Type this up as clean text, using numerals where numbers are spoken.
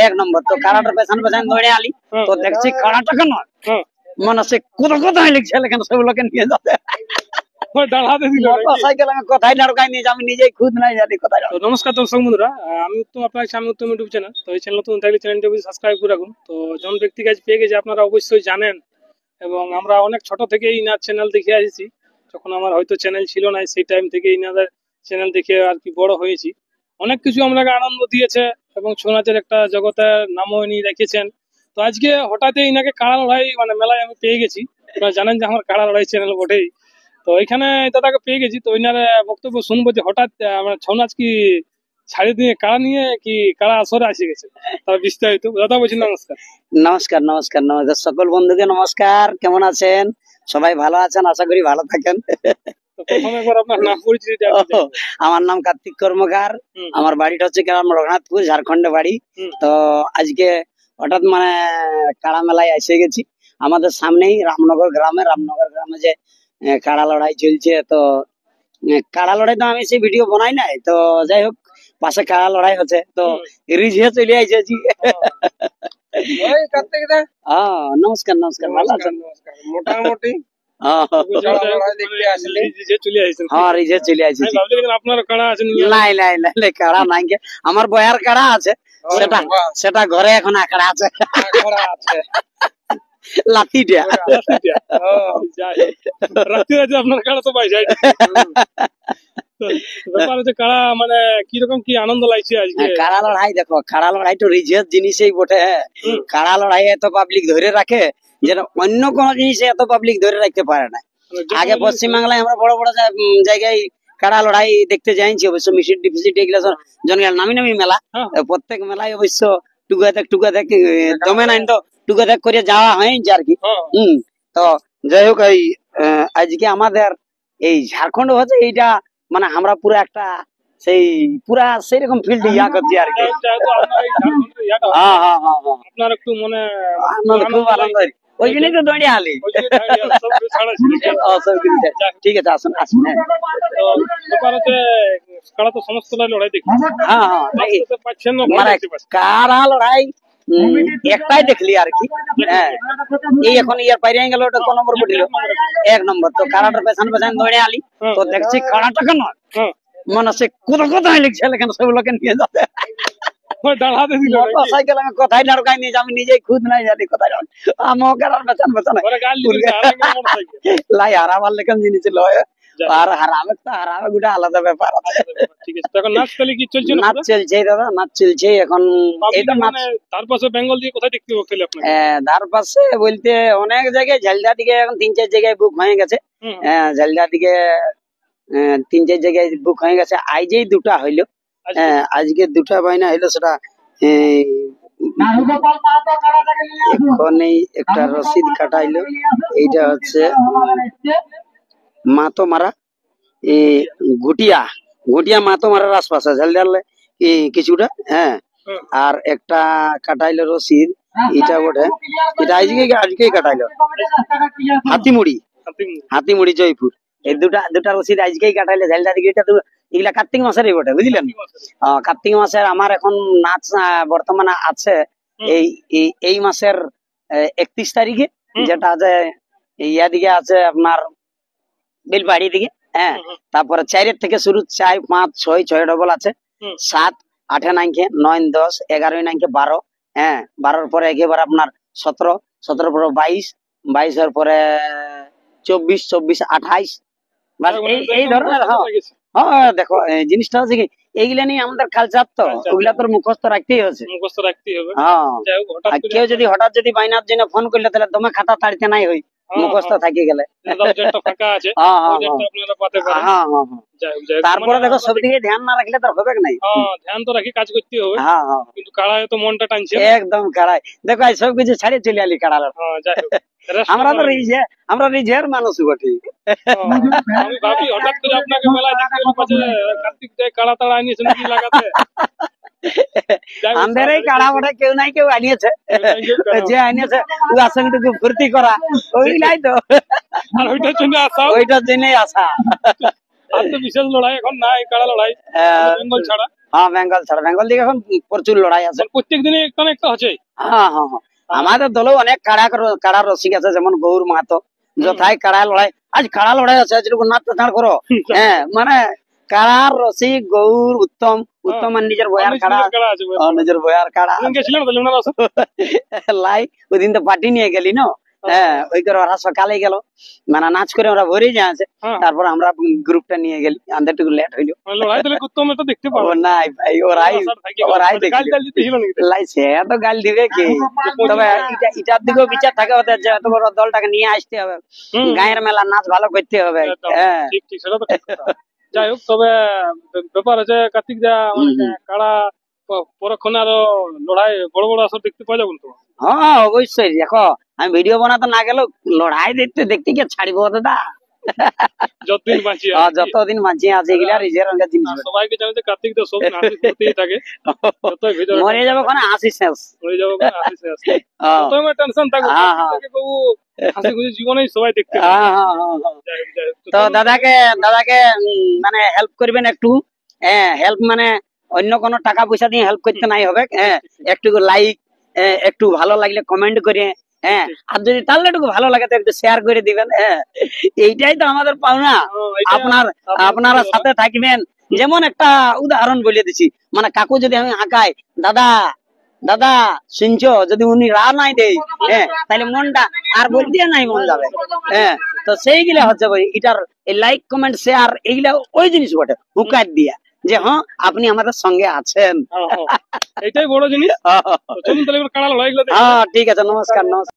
এক নম্বর তো কাড়াটার পেছন পেছন দৌড়ে আলি তো দেখছি কাড়াটা কেন মানে সে কোথায় লিখছে লেখেন সেগুলোকে নিয়ে যাবে কোথায় ঢাড়কাই নিয়ে আমি নিজেই খুদ নাই জানি কোথায়। নমস্কার দর্শক বন্ধুরা, আমি উত্তম, আপনার আমি উত্তম ইউটিউব চ্যানেল। তো এই চ্যানেল নতুন থাকলে চ্যানেলটি সাবস্ক্রাইব করে রাখুন। তো জন ব্যক্তি কাছে পেয়ে গেছে আপনারা অবশ্যই জানেন, এবং আমরা অনেক ছোট থেকে ইনার চ্যানেল দেখে আসছি। যখন আমার হয়তো চ্যানেল ছিল না সেই টাইম থেকে ইনাদের চ্যানেল দেখে আর কি বড় হয়েছি। অনেক কিছু আমাকে আনন্দ দিয়েছে এবং ছৌ নাচের একটা জগতের নামও ইনি রেখেছেন। তো আজকে হঠাৎ ইনাকে কাড়া লড়াই মানে মেলায় আমি পেয়ে গেছি। আপনারা জানেন যে আমার কাড়া লড়াই চ্যানেল বটেই। তো এখানে দাদাকে পেয়ে গেছি, তো ইনার বক্তব্য শুনবো যে হঠাৎ আমরা ছৌ নাচ কি ছাড়িয়ে দিয়ে কাড়া নিয়ে কি কাড়া আসরে আসে গেছে, তার বিস্তারিত। দাদা বলছি নমস্কার। নমস্কার নমস্কার নমস্কার সকল বন্ধুকে নমস্কার। কেমন আছেন? সবাই ভালো আছেন? আশা করি ভালো থাকেন। আমার নাম কার্তিক কর্মকার, আমার বাড়িটা হচ্ছে গ্রাম রঘুনাথপুর, ঝাড়খণ্ডে বাড়ি। তো আজকে হঠাৎ মানে কাড়া মেলায় এসে গেছি। আমাদের সামনেই রামনগর গ্রামে যে কাড়া লড়াই চলছে। তো কাড়া লড়াই তো আমি সেই ভিডিও বানাই নাই, তো যাই হোক পাশে কাড়া লড়াই হচ্ছে তো রিঝে চলে আইছি। নমস্কার নমস্কার, ভালো আছেন? মোটামুটি আমার বয়ার কাড়া আছে, সেটা ঘরে এখন আঁকড়া আছে লাঠিটা। আপনার কাড়া তো পাই যায় কাড়া মানে কিরকম কি আনন্দ লাগছে আজকে? কাড়া লড়াই দেখো, কাড়া লড়াই তো রিঝের জিনিসই বটে। কাড়া লড়াই এত পাবলিক ধরে রাখে যেটা অন্য কোন জিনিসে এত পাবলিক ধরে রাখতে পারে না। আগে পশ্চিমবাংলায় আমরা বড় বড় জায়গায় কাড়া লড়াই দেখতে যাইছি, অবশ্য মিশির ডিফিসিট এগুলো জনগণ নামি নামি মেলা, প্রত্যেক মেলায় অবশ্য টুকা দেখ জমে নাই তো টুকা দেখ করে যাওয়া হয় আর কি। তো যাই হোক এই আজকে আমাদের এই ঝাড়খণ্ড হচ্ছে এইটা মানে আমরা পুরো একটা সেই পুরা সেইরকম ফিল্ড ইয়া করছি আর কি। আপনার একটু মনে খুব আনন্দ, ওই জন্যই তো দৌড়ে আলি। ঠিক আছে, আসুন আসুন। কাড়া তো সমস্ত লড়াই দেখি, কাড়া লড়াই একটাই দেখলি আর কি। এই এখন ইয়ার পাইরে গেল, ওটা কোন নম্বর পড়িল? এক নম্বর তো কাড়াটার পেছন পেছন দৌড়ে আলি তো দেখছি কাড়াটা কেন মানে সে কোথায় লিখছে লেখেন সেগুলোকে নিয়ে যাবে। কোথায় ঢাড়কাই নিয়ে আমি নিজেই খুদ নাই জানি কোথায় লাই হারাবার লেখেন জিনিস লয়, আর হারাবে তো হারাবে গোটা আলাদা ব্যাপার আছে। নাচ চলছে দাদা, নাচ চলছে এখন। তার পাশে বেঙ্গল দিয়ে কোথায় দেখতে পাচ্ছেন আপনি? তার পাশে বলতে অনেক জায়গায়, ঝালদা দিকে এখন 3-4 জায়গায় বুক হয়ে গেছে। ঝালদা দিকে 3-4 জায়গায় বুক হয়ে গেছে। আজই দুটা হইলো, আজকে দুটা বাইনা হইলো। সেটা এখনই একটা রসিদ কাটাইলো, এইটা হচ্ছে মাতো মারা ঘুটিয়া মাতো মারার আশপাশে ঝালদার কিছুটা। আর একটা কাটাইলো রসিদ, এটা বটে, এটা আজকেই কাটাইলো হাতিমুড়ি জয়পুর। এই দুটা রসিদ আজকেই কাটাইলে ঝালদা দিকে। এটা এগুলা কার্তিক মাসেরই বটে, বুঝলেন? কার্তিক মাসের আমার এখন নাচ বর্তমানে আছে এই মাসের 31 তারিখে, যেটা আছে ইয়া দিকে আছে আপনার বেলবাড়ি দিকে। তারপরে 4 থেকে শুরু, 4, 5, 6 ডবল আছে, 7, 8 নাইকে 9, 10, 11 নাইকে 12, 12 পরে একেবারে আপনার 17 পরে 22 এর পরে 24, 28 এই ধরনের। দেখো জিনিসটা হচ্ছে কি, এইগুলা নিয়ে আমাদের কালচার, তো ওগুলা তোর মুখস্থ রাখতেই হচ্ছে। কেউ যদি হঠাৎ যদি বাইনার জন্য ফোন করলে তাহলে দমে খাতা তাড়িতে নাই হই, মুখস্থ থাকি গেলে। তারপরে দেখো সব দিকে ধ্যান না রাখলে তার হবে নাই। ধ্যান তো রাখি কাজ করতে হবে, কিন্তু কাড়ায় তো মনটা টানছে একদম। কাড়াই দেখো সব কিছু ছাড়িয়ে চলে আলি কাড়া। আমরা তো আমরা রিঝের মানুষ বটি। আমি ভাবি হঠাৎ করে আপনাকে মেলায় দেখতে পাচ্ছি, কার্তিক দেয় কাড়া তাড়া আনিয়েছেন কি লাগাতে। আমাদের এই কাড়া বটে, কেউ নাই কেউ আনিয়েছে, যে আনিয়েছে ও আসনটুকু ভর্তি করা, ওইলাই তো। আর ওইটার জন্য আসা। আর তো বিশেষ লড়াই এখন নাই, কাড়া লড়াই বেঙ্গল ছাড়া। হ্যাঁ বেঙ্গল ছাড়া, বেঙ্গল দিকে এখন প্রচুর লড়াই আছে। প্রত্যেক দিনে একটা না একটা আছে। হ্যাঁ হ্যাঁ হ্যাঁ, আমাদের দলেও অনেক কাড়া রসিক আছে, যেমন গৌর মাহাতো, যথাই কাড়া লড়াই, আজ কাড়া লড়াই আছে, আজ নাচ টাচ করো। হ্যাঁ মানে কাড়ার রসিক গৌর উত্তম, উত্তম আর নিজের বয়ার কাড়া, আছে নিজের বয়ার কাড়া গেছিলেন তাহলে ওনারা সব? লাই ওইদিন তো পার্টি নিয়ে গেলি না। হ্যাঁ ওই করে ওরা সকালে গেল, মানে নাচ করে ওরা ভরে যাচ্ছে, তারপর আমরা গ্রুপটা নিয়ে গেলি, আমাদের একটু লেট হইলো। লড়াই তাহলে উত্তম এটা দেখতে পাবো। ও নাই ভাই, ওরাই লাই সে তো গাল দিবে কি, তবে এটার দিকেও বিচার থাকে ওদের, যে এত বড় দলটাকে নিয়ে আসতে হবে, গায়ের মেলা নাচ ভালো করতে হবে। হ্যাঁ ঠিক ঠিক, সেটা তো ঠিক কথা। যাই হোক, তবে ব্যাপার আছে কার্তিক দা, কাড়া পরক্ষণে আরো লড়াই বড় বড় আসর দেখতে পাওয়া যাবে তো? হ্যাঁ অবশ্যই, দেখো আমি ভিডিও বানাতে না গেলেও লড়াই দেখতে দেখতে কি ছাড়িব দাদা, যতদিন বাঁচি যতদিন বাঁচিয়ে আছে এগুলা রিজের রঙের জিনিস। সবাইকে জানে যে কার্তিক দা সব হাসি করতেই থাকে, যতই ভিতরে মরে যাবে কোন হাসি শেষ, মরে যাবে কোন হাসি শেষ, যতই আমার টেনশন থাকুক কার্তিককে বাবু হাসি খুশি জীবনেই সবাই দেখতে পাবে। তো দাদাকে মানে হেল্প করবেন একটু, হ্যাঁ হেল্প মানে অন্য কোনো টাকা পয়সা দিয়ে হেল্প করতে নাই হবে, হ্যাঁ একটু লাইক, একটু ভালো লাগলে কমেন্ট করে, হ্যাঁ আর যদি তাহলে একটু ভালো লাগে তো একটু শেয়ার করে দিবেন। হ্যাঁ এইটাই তো আমাদের পাওনা, আপনারা সাথে থাকবেন। যেমন একটা উদাহরণ বলে দিচ্ছি, মানে কাকু যদি আমি হাঁকাই, দাদা দাদা শুনছো, যদি উনি রা নাই দেয়, হ্যাঁ তাহলে মনটা আর বলতে নাই মন যাবে। হ্যাঁ তো সেইগুলা হচ্ছে ভাই, এটার লাইক কমেন্ট শেয়ার এইগুলা ওই জিনিস বটে, হুকার দিয়া যে হ্যাঁ আপনি আমাদের সঙ্গে আছেন, এটাই বড় জিনিস। চলুন তাহলে কাড়া লড়াইগুলো। হ্যাঁ ঠিক আছে, নমস্কার নমস্কার।